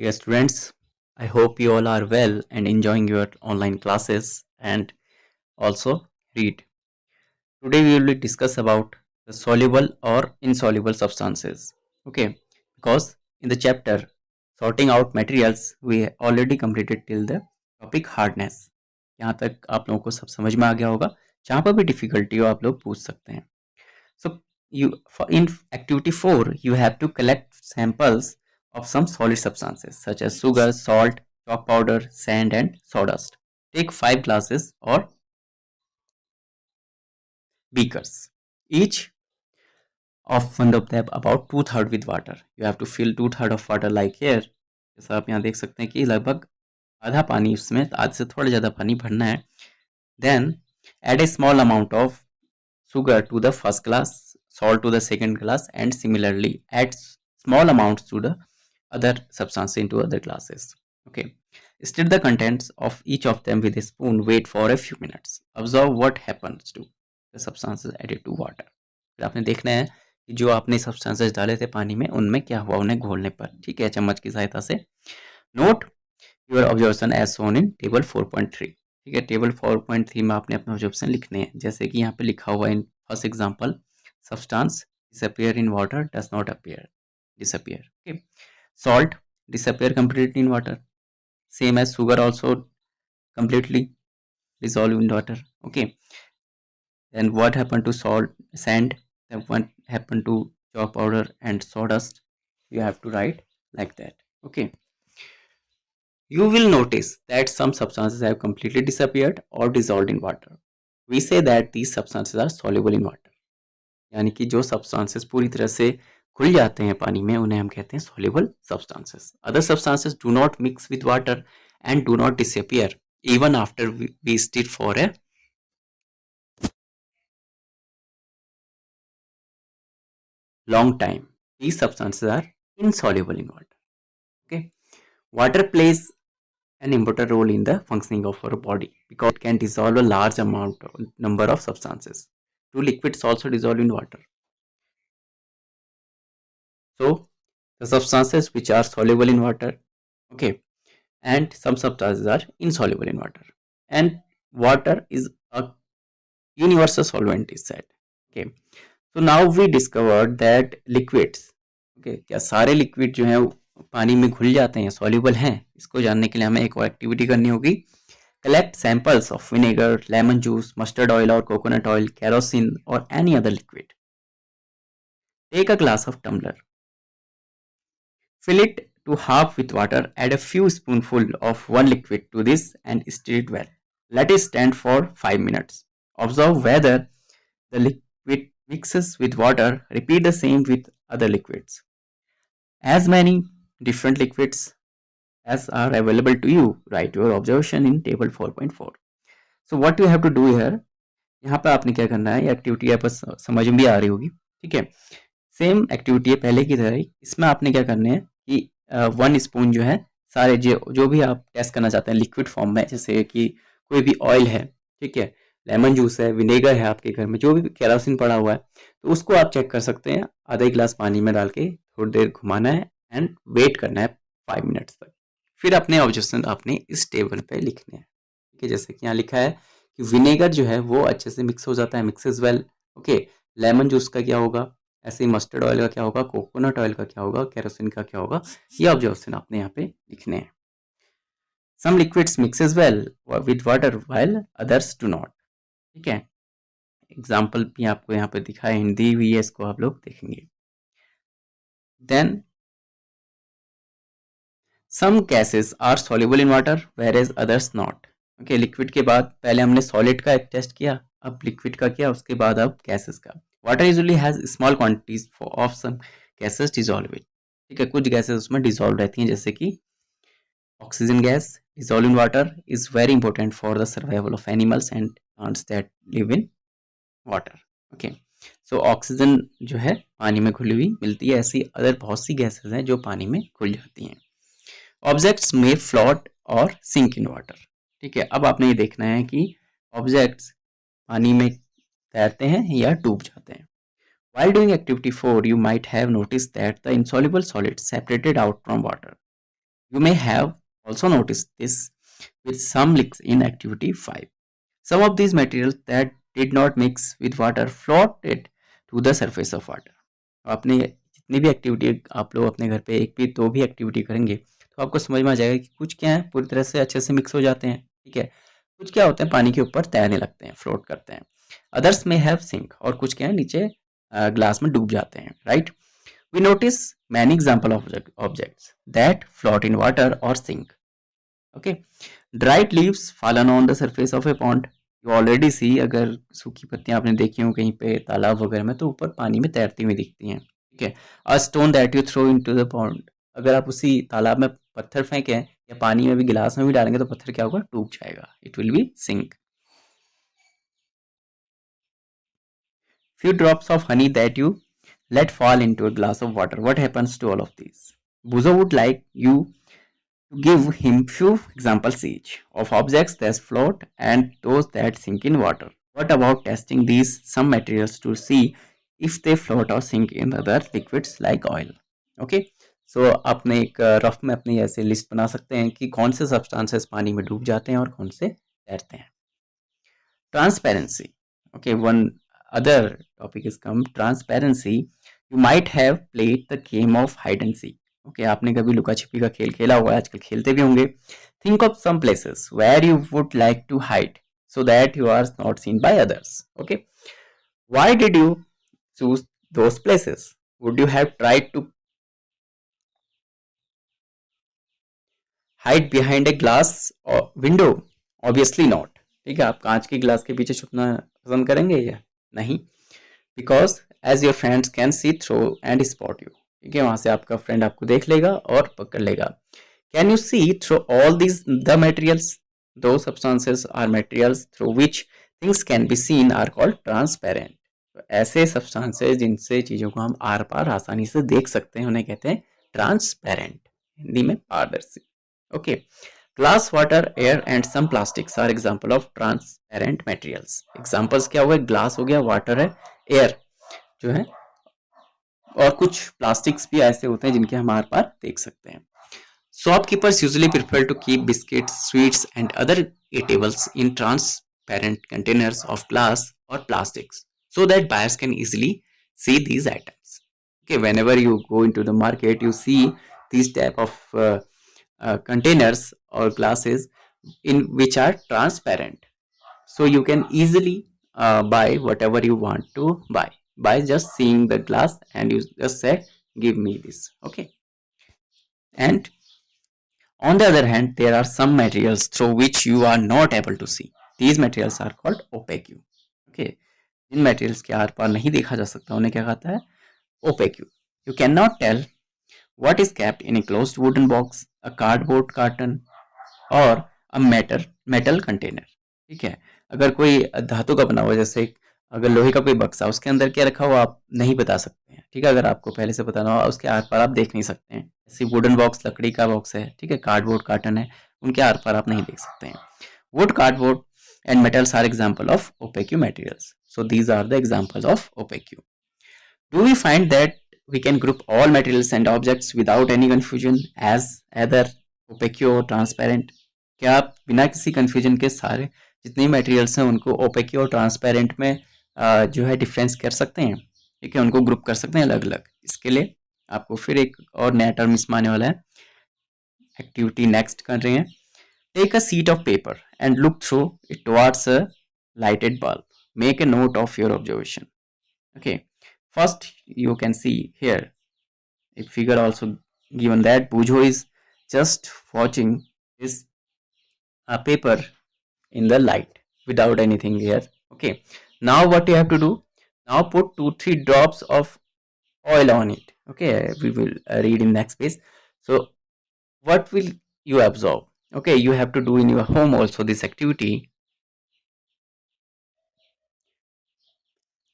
Dear students, I hope you all are well and enjoying your online classes and also read. Today we will discuss about the soluble or insoluble substances. Okay, because in the chapter sorting out materials we already completed till the topic hardness. यहाँ तक आप लोगों को सब समझ में आ गया होगा. जहाँ पर भी डिफिकल्टी हो आप लोग पूछ सकते हैं. So in activity 4 you have to collect samples of some solid substances such as sugar, salt, chalk powder, sand and sawdust. Take 5 glasses or beakers. Each of one of them about 2/3 with water. You have to fill 2/3 of water like here. जैसा आप यहाँ देख सकते हैं कि लगभग आधा पानी उसमें आधे से थोड़ा ज़्यादा पानी भरना है. Then add a small amount of sugar to the first glass, salt to the second glass and similarly add small amounts to the other substance into other glasses. Okay. Stir the contents of each of them with a spoon. Wait for a few minutes. Observe what happens to the substances added to water. फिर आपने देखना है कि जो आपने substances डाले थे पानी में उनमें क्या हुआ उन्हें घोलने पर. ठीक है, चम्मच की सहायता से. Note your observation as shown in table 4.3. ठीक है, टेबल 4.3 में आपने अपने ऑब्जर्वेशन लिखने हैं जैसे कि यहाँ पे लिखा हुआ in first example substance disappear in water does not disappear. Okay, salt disappear completely in water, same as sugar also completely dissolve in water. Okay, then what happened to sand, then what happened to chalk powder and sawdust, you have to write like that. Okay, you will notice that some substances have completely disappeared or dissolved in water. We say that these substances are soluble in water. यानी कि जो substances पूरी तरह से घुल जाते हैं पानी में उन्हें हम कहते हैं soluble substances. Other substances do not mix with water and do not disappear even after we stir for a long time. These substances are insoluble in water. Okay, water plays an important role in the functioning of our body because it can dissolve a large number of substances. Two liquids also dissolve in water. So the substances which are soluble in water, okay, and some substances are insoluble in water, and water is a universal solvent is said. Okay, so now we discovered that liquids, okay, क्या सारे liquid जो है पानी में घुल जाते हैं, soluble हैं? इसको जानने के लिए हमें एक और एक्टिविटी करनी होगी. Collect samples of vinegar, lemon juice, mustard oil और कोकोनट ऑयल, केरोसिन और any other liquid. Take a glass of tumbler, fill it to half with water, add a few spoonfuls of one liquid to this and stir it well. Let it stand for 5 minutes. Observe whether the liquid mixes with water. Repeat the same with other liquids. As many different liquids as are available to you, write your observation in table 4.4. So what you have to do here, यहाँ पे आपने क्या करना है, ये activity आपको समझ में भी आ रही होगी. ठीक है, सेम एक्टिविटी है पहले की तरह ही. इसमें आपने क्या करना है कि 1 स्पून जो है सारे जो भी आप टेस्ट करना चाहते हैं लिक्विड फॉर्म में, जैसे कि कोई भी ऑयल है, ठीक है, लेमन जूस है, विनेगर है आपके घर में, जो भी केरोसिन पड़ा हुआ है, तो उसको आप चेक कर सकते हैं. आधा गिलास पानी में डाल के थोड़ी देर घुमाना है एंड वेट करना है 5 मिनट्स तक. फिर अपने ऑब्जर्वेशन आपने इस टेबल पे लिखने हैं. ठीक है, जैसे कि यहाँ लिखा है कि विनेगर जो है वो अच्छे से मिक्स हो जाता है, mixes well. Okay, lemon juice का क्या होगा, ऐसे ही मस्टर्ड ऑयल का क्या होगा, कोकोनट ऑयल का क्या होगा, केरोसिन का क्या होगा, ये ऑब्जर्वेशन आपने यहाँ पे लिखने हैं. Some liquids mixes well with water while others do not. ठीक है, एग्जाम्पल भी आपको यहाँ पे दिखाए, हिंदी हुई है, इसको आप लोग देखेंगे. Then some gases are soluble in water whereas others not. Okay, liquid के बाद पहले हमने सॉलिड का एक टेस्ट किया, अब लिक्विड का किया, उसके बाद अब गैसेस का. Water usually has small quantities of some gases dissolve. ठीक है, कुछ गैसेस उसमें डिसॉल्व रहती हैं, जैसे कि oxygen gas dissolved in water is very important for the survival of animals and plants that live in water. Okay, so oxygen जो है पानी में घुली हुई मिलती है, ऐसी अदर बहुत सी गैसेस हैं जो पानी में घुल जाती हैं. ऑब्जेक्ट्स में फ्लोट और सिंक इन वाटर. ठीक है, अब आपने ये देखना है कि ऑब्जेक्ट्स पानी में तैरते हैं या डूब जाते हैं. While doing activity 4, you might have noticed that the insoluble solids separated out from water. You may have also noticed this with some leaks in activity 5. Some of these materials that did not mix with water floated to the surface of water. आपने जितनी भी activity आप लोग अपने घर पे एक भी दो भी एक्टिविटी करेंगे तो आपको समझ में आ जाएगा कि कुछ क्या है पूरी तरह से अच्छे से मिक्स हो जाते हैं, ठीक है। कुछ क्या होते हैं पानी के ऊपर तैरने लगते हैं, फ्लोट करते हैं। अदर्स में हैव सिंक, और कुछ क्या है नीचे ग्लास में डूब जाते हैं, right. We notice many example of objects that float in water और sink. Okay, dried leaves fallen on the surface of a pond. You already see, अगर सूखी पत्तियां आपने देखी हो कहीं पे तालाब वगैरह में तो ऊपर पानी में तैरती हुई दिखती हैं, ठीक है। A stone that you throw into the pond, अगर आप उसी तालाब में पत्थर फेंकें या पानी में भी गिलास में भी डालेंगे तो पत्थर क्या होगा, डूब जाएगा, it will be sink. Few drops of honey that you let fall into a glass of water. What happens to all of these? Buzo would like you to give him few examples each of objects that float and those that sink in water. What about testing these some materials to see if they float or sink in other liquids like oil? Okay, so आपने एक rough में अपनी ऐसे list बना सकते हैं कि कौन से सब्सटेंसेस पानी में डूब जाते हैं और कौन से तैरते हैं। Transparency. Okay, one other topic is come transparency. You might have played the game of hide and seek. Okay, आपने कभी लुका छिपी का खेल खेला होगा, आजकल खेलते भी होंगे। Think of some places where you would like to hide so that you are not seen by others. Okay, why did you choose those places? Would you have tried to hide behind a glass or window? Obviously not. ठीक है, आप कांच के गिलास के पीछे छुपना पसंद करेंगे या नहीं? Because as your friends can see throw and spot you, ठीक है, वहां से आपका फ्रेंड आपको देख लेगा और पकड़ लेगा। Can you see through all these the materials? दो substances are materials through which things can be seen are called transparent. तो ऐसे सब्सटेंसेस जिनसे चीजों को हम आर पार आसानी से देख सकते हैं उन्हें कहते हैं ट्रांसपेरेंट, हिंदी में पारदर्शी। Okay, glass, water, air and some plastics are example of transparent materials. Examples क्या हुए, ग्लास हो गया, वाटर है, एयर जो है, और कुछ प्लास्टिक्स भी ऐसे होते हैं जिनके हम आर पार देख सकते हैं। Shopkeepers usually prefer to keep biscuits, sweets and other eatables in transparent containers of glass or plastics so that buyers can easily see these items. Okay, whenever you go into the market you see these type of containers or glasses in which are transparent, so you can easily buy whatever you want to buy by just seeing the glass and you just say give me this. Okay, and on the other hand there are some materials through which you are not able to see. These materials are called opaque. Okay, जिन materials के आर पार नहीं देखा जा सकता उन्हें क्या कहता है, opaque. You cannot tell what is kept in a closed wooden box, a cardboard carton और अ मेटल कंटेनर। ठीक है, अगर कोई धातु का बना हुआ, जैसे अगर लोहे का कोई बक्सा उसके अंदर क्या रखा हुआ आप नहीं बता सकते हैं, ठीक है, अगर आपको पहले से पता ना हो उसके आर पार आप देख नहीं सकते हैं। जैसे वुडन बॉक्स लकड़ी का बॉक्स है, ठीक है, कार्डबोर्ड कार्टन है, उनके आर पार आप नहीं देख सकते हैं। Wood, cardboard and metals are example of opaque materials, so these are the examples of opaque. Do we find that we can group all materials and objects without any confusion as either opaque or transparent? क्या आप बिना किसी confusion के सारे जितने materials हैं उनको opaque और ट्रांसपेरेंट में जो है डिफरेंस कर सकते हैं, ठीक है, उनको ग्रुप कर सकते हैं अलग अलग। इसके लिए आपको फिर एक और नया टर्म इसमें आने वाला है, एक्टिविटी नेक्स्ट कर रहे हैं। Take a sheet of paper and look through it towards a lighted bulb, make a note of your observation. Okay, first you can see here a figure also given that Bujo is just watching this paper in the light without anything here. Okay, now what you have to do, now put 2-3 drops of oil on it. Okay, we will read in next page. So what will you absorb? Okay, you have to do in your home also this activity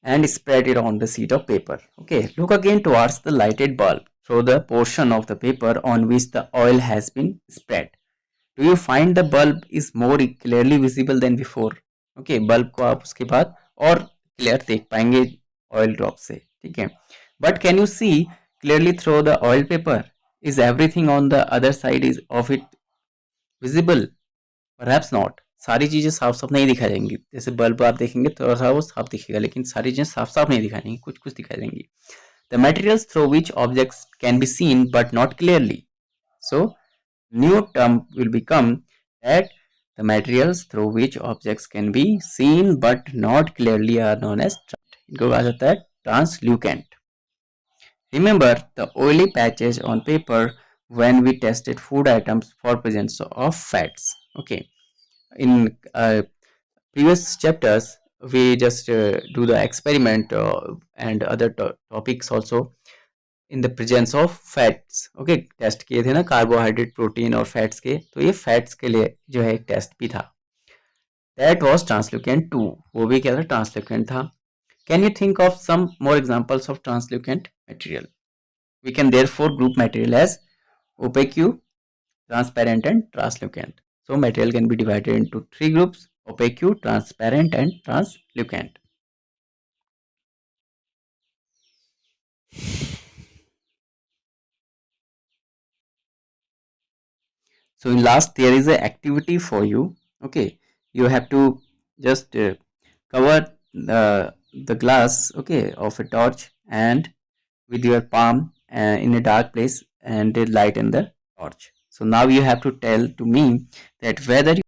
and spread it on the sheet of paper. Okay, look again towards the lighted bulb through the portion of the paper on which the oil has been spread. Do you find the bulb is more clearly visible than before? Okay, bulb को आप उसके बाद और clear देख पाएंगे oil drop से, ठीक है। But can you see clearly through the oil paper? Is everything on the other side is of it visible? Perhaps not. सारी चीजें साफ साफ नहीं दिखाई देंगी. जैसे बल्ब आप देखेंगे थोड़ा सा वो साफ दिखेगा, लेकिन सारी चीजें साफ साफ नहीं दिखाई देंगी, कुछ कुछ दिखाई देंगी. The materials through which objects can be seen but not clearly. So new term will become that the materials through which objects can be seen but not clearly are known as इनको कहा जाता है translucent. Remember the oily patches on paper when we tested food items for presence of fats. Okay, in previous chapters we just do the experiment and other topics also in the presence of fats. Okay, test किए थे ना carbohydrate protein और fats के, तो ये fats के लिए जो है एक टेस्ट भी था. That was translucent 2. वो भी क्या था? ट्रांसल्यूकेंट था. Can you think of some more examples of translucent material? We can therefore group material as opaque, transparent and translucent. So material can be divided into three groups: opaque, transparent and translucent. So in last there is a activity for you. Okay, you have to just cover the glass, okay, of a torch and with your palm in a dark place and light in the torch. So now you have to tell to me that whether